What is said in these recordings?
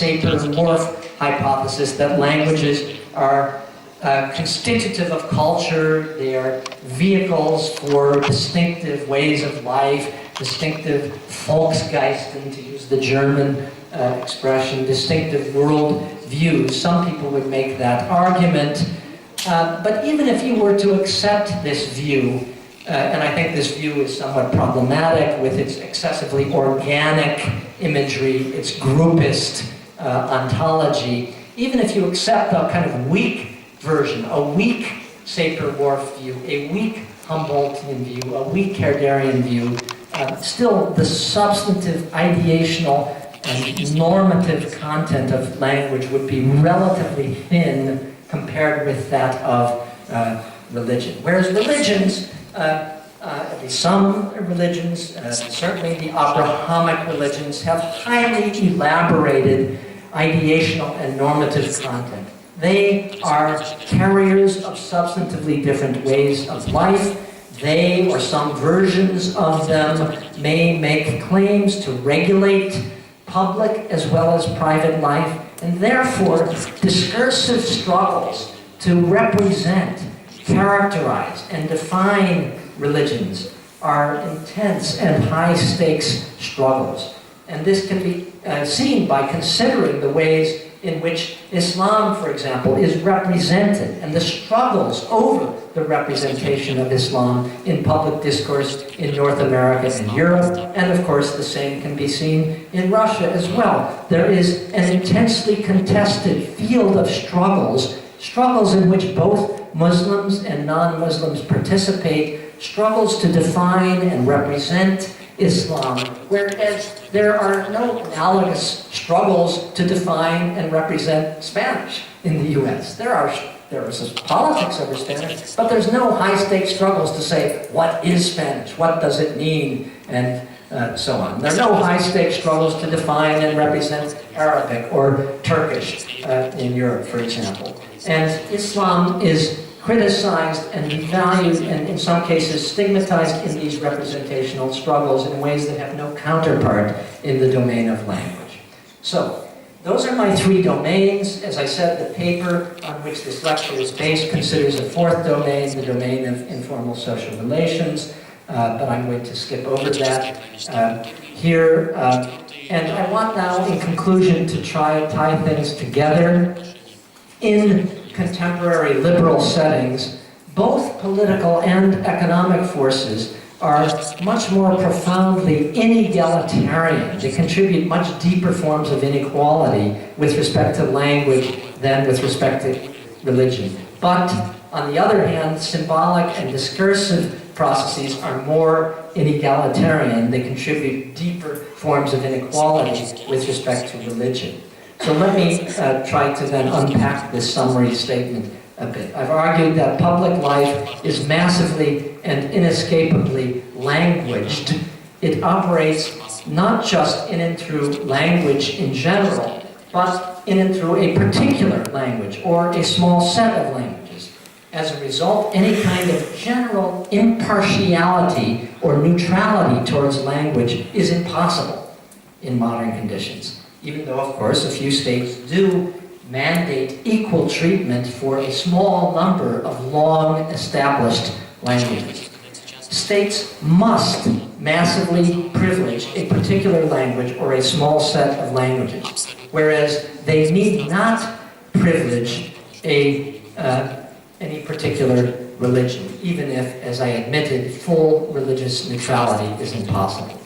Sapir-Whorf hypothesis that languages are constitutive of culture, they are vehicles for distinctive ways of life, distinctive Volksgeisten, to use the German expression, distinctive world views. Some people would make that argument. But even if you were to accept this view, and I think this view is somewhat problematic with its excessively organic imagery, its groupist ontology, even if you accept a kind of weak version, a weak Sapir-Whorf view, a weak Humboldtian view, a weak Herderian view, still the substantive, ideational, and normative content of language would be relatively thin compared with that of religion. Whereas religions, at least some religions, certainly the Abrahamic religions, have highly elaborated ideational and normative content. They are carriers of substantively different ways of life. They, or some versions of them, may make claims to regulate public as well as private life, and therefore discursive struggles to represent, characterize, and define religions are intense and high-stakes struggles. And this can be seen by considering the ways in which Islam, for example, is represented, and the struggles over the representation of Islam in public discourse in North America and Europe, and of course the same can be seen in Russia as well. There is an intensely contested field of struggles in which both Muslims and non-Muslims participate, struggles to define and represent Islam, whereas there are no analogous struggles to define and represent Spanish in the US. There is politics over Spanish, but there's no high-stakes struggles to say, what is Spanish? What does it mean? And so on. There are no high-stakes struggles to define and represent Arabic or Turkish in Europe, for example. And Islam is criticized and devalued and in some cases stigmatized in these representational struggles in ways that have no counterpart in the domain of language. So, those are my three domains. As I said, the paper on which this lecture is based considers a fourth domain, the domain of informal social relations, but I'm going to skip over that here. And I want now, in conclusion, to try to tie things together. In contemporary liberal settings, both political and economic forces are much more profoundly inegalitarian. They contribute much deeper forms of inequality with respect to language than with respect to religion. But, on the other hand, symbolic and discursive processes are more inegalitarian. They contribute deeper forms of inequality with respect to religion. So let me try to then unpack this summary statement a bit. I've argued that public life is massively and inescapably languaged. It operates not just in and through language in general, but in and through a particular language or a small set of languages. As a result, any kind of general impartiality or neutrality towards language is impossible in modern conditions. Even though, of course, a few states do mandate equal treatment for a small number of long-established languages. States must massively privilege a particular language or a small set of languages, whereas they need not privilege any particular religion, even if, as I admitted, full religious neutrality is impossible.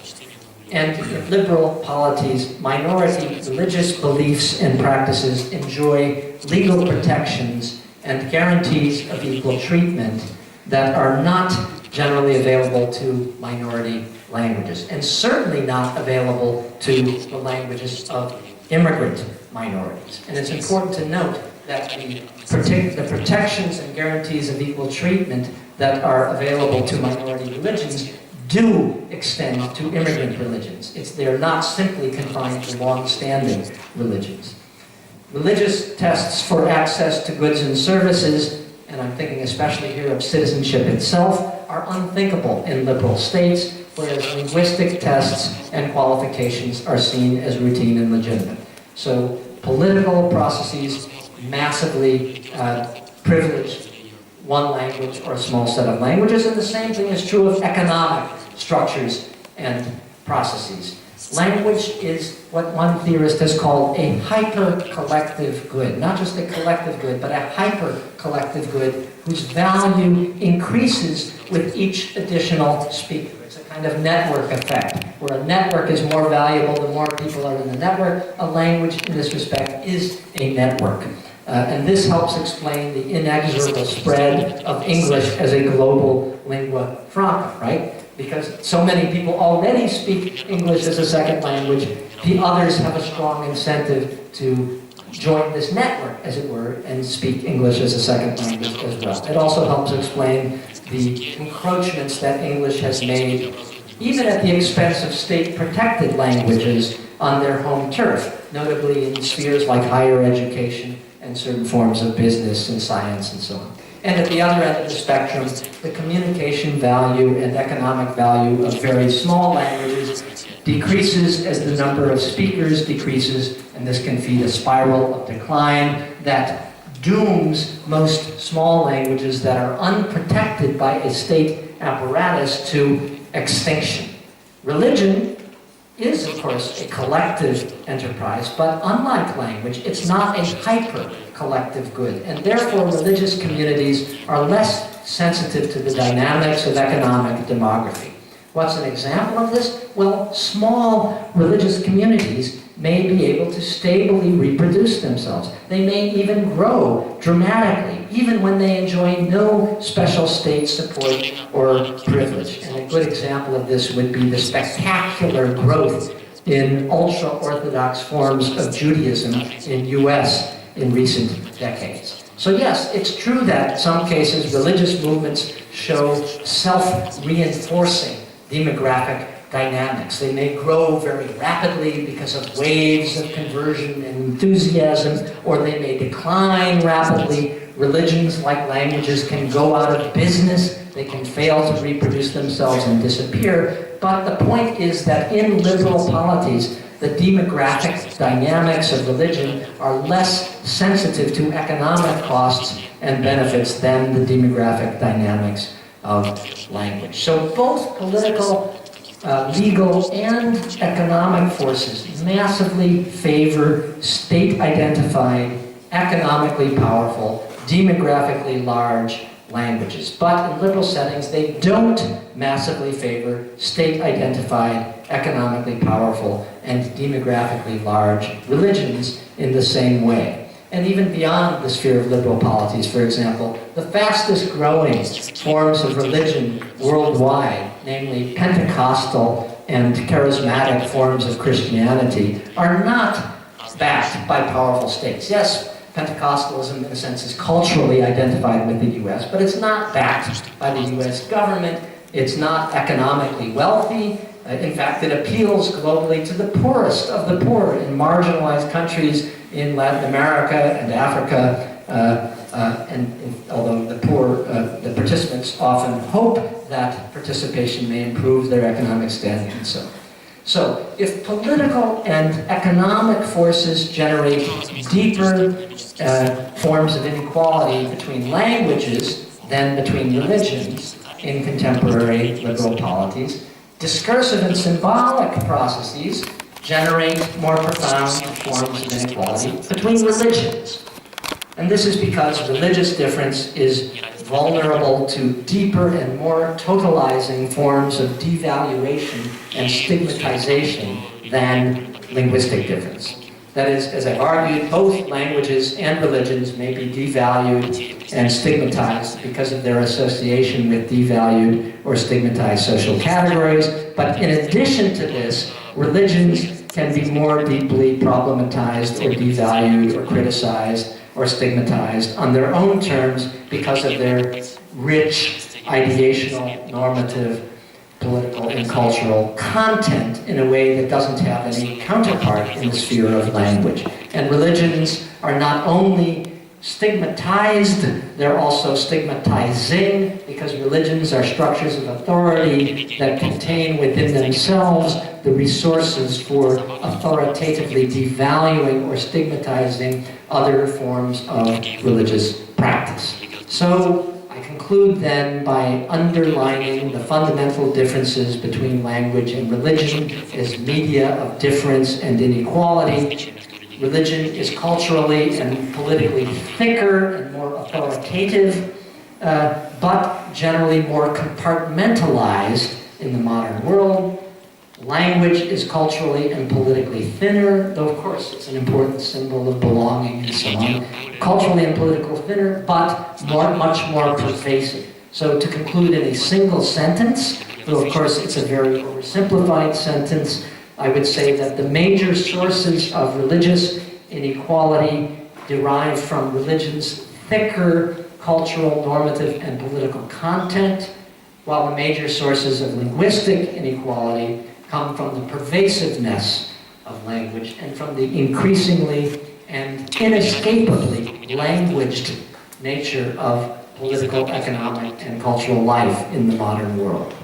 And in liberal polities, minority religious beliefs and practices enjoy legal protections and guarantees of equal treatment that are not generally available to minority languages, and certainly not available to the languages of immigrant minorities. And it's important to note that the protections and guarantees of equal treatment that are available to minority religions do extend to immigrant religions. They're not simply confined to long-standing religions. Religious tests for access to goods and services, and I'm thinking especially here of citizenship itself, are unthinkable in liberal states, whereas linguistic tests and qualifications are seen as routine and legitimate. So political processes massively privilege one language or a small set of languages, and the same thing is true of economic structures and processes. Language is what one theorist has called a hyper-collective good. Not just a collective good, but a hyper-collective good whose value increases with each additional speaker. It's a kind of network effect, where a network is more valuable the more people are in the network. A language, in this respect, is a network. And this helps explain the inexorable spread of English as a global lingua franca, right? Because so many people already speak English as a second language, the others have a strong incentive to join this network, as it were, and speak English as a second language as well. It also helps explain the encroachments that English has made, even at the expense of state-protected languages on their home turf, notably in spheres like higher education and certain forms of business and science and so on. And at the other end of the spectrum, the communication value and economic value of very small languages decreases as the number of speakers decreases, and this can feed a spiral of decline that dooms most small languages that are unprotected by a state apparatus to extinction. Religion is, of course, a collective enterprise, but unlike language, it's not a hyper-collective good, and therefore religious communities are less sensitive to the dynamics of economic demography. What's an example of this? Well, small religious communities may be able to stably reproduce themselves. They may even grow dramatically, even when they enjoy no special state support or privilege. And a good example of this would be the spectacular growth in ultra-Orthodox forms of Judaism in US in recent decades. So yes, it's true that in some cases religious movements show self-reinforcing demographic dynamics. They may grow very rapidly because of waves of conversion and enthusiasm, or they may decline rapidly. Religions, like languages, can go out of business. They can fail to reproduce themselves and disappear. But the point is that in liberal polities, the demographic dynamics of religion are less sensitive to economic costs and benefits than the demographic dynamics of language. So both political, legal, and economic forces massively favor state-identified, economically powerful, demographically large languages. But in liberal settings, they don't massively favor state-identified, economically powerful, and demographically large religions in the same way. And even beyond the sphere of liberal polities, for example, the fastest growing forms of religion worldwide, namely Pentecostal and charismatic forms of Christianity, are not backed by powerful states. Yes, Pentecostalism, in a sense, is culturally identified with the US, but it's not backed by the US government. It's not economically wealthy. In fact, it appeals globally to the poorest of the poor in marginalized countries in Latin America and Africa, although the participants often hope that participation may improve their economic standing and so on. So, if political and economic forces generate deeper forms of inequality between languages than between religions in contemporary liberal polities, discursive and symbolic processes generate more profound forms of inequality between religions. And this is because religious difference is vulnerable to deeper and more totalizing forms of devaluation and stigmatization than linguistic difference. That is, as I've argued, both languages and religions may be devalued and stigmatized because of their association with devalued or stigmatized social categories. But in addition to this, religions can be more deeply problematized or devalued or criticized or stigmatized on their own terms because of their rich ideational, normative, political, and cultural content in a way that doesn't have any counterpart in the sphere of language. And religions are not only stigmatized, they're also stigmatizing, because religions are structures of authority that contain within themselves the resources for authoritatively devaluing or stigmatizing other forms of religious practice. So I conclude then by underlining the fundamental differences between language and religion as media of difference and inequality. Religion is culturally and politically thicker and more authoritative, but generally more compartmentalized in the modern world. Language is culturally and politically thinner, though of course it's an important symbol of belonging and so on. Culturally and politically thinner, but much more pervasive. So to conclude in a single sentence, though of course it's a very oversimplified sentence, I would say that the major sources of religious inequality derive from religion's thicker cultural, normative, and political content, while the major sources of linguistic inequality come from the pervasiveness of language and from the increasingly and inescapably languaged nature of political, economic, and cultural life in the modern world.